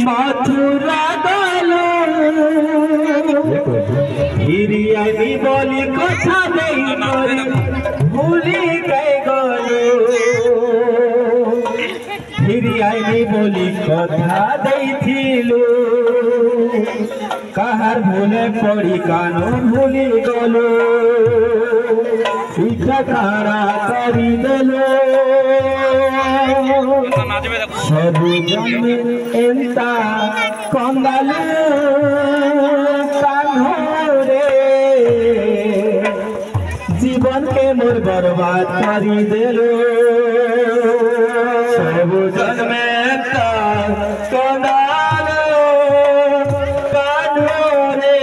मथुरा गलो हिरियानी बोली कथा देई मोरी भूली गए गलो हिरियानी बोली कथा देइथिलु कहार भूले पड़ी कानो भूली गलो इच्छा खारा करी देलो सबु जन्मे एंता कंगाले कान्हो रे जीवन के मोर बर्बाद करी देलो सबु जन्मे एंता कंगाले कान्हो रे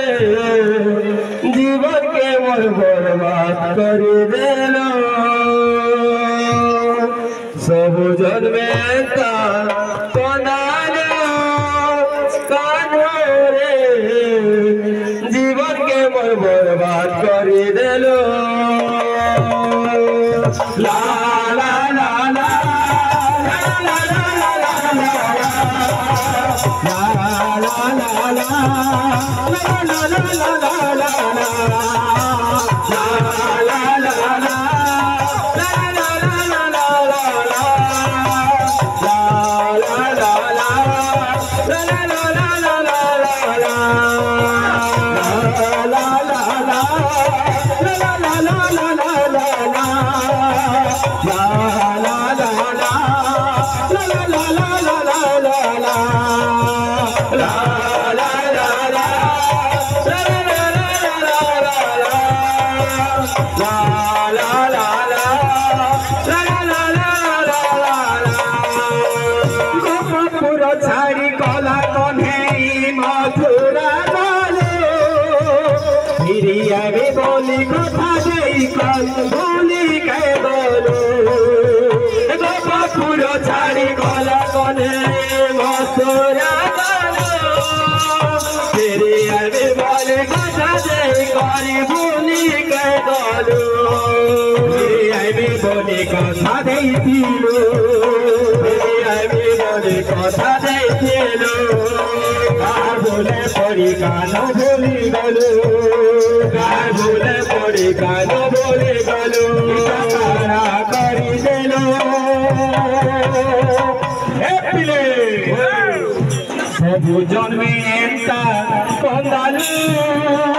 जीवन के मोर बर्बाद करी देलो सबु जन्मे जीवन के मोर बर्बाद करी देलो ला ला ला ला ला ला छाड़ी कला कन्हई मथुरा गलो हिरियानी बोली कथा देई भूली गए गलो गोपपुर छाड़ी कला कन्हई मथुरा गलो हिरियानी बोली कथा देई भूली गए गलो हिरियानी बोली कथा देइथिलु कथा देइथिलु कार भूले पड़ी कानो भूली गलो कार भूले पड़ी कानो भूली गलो तारा करी देलो सबु जन्मे एंता कंगालू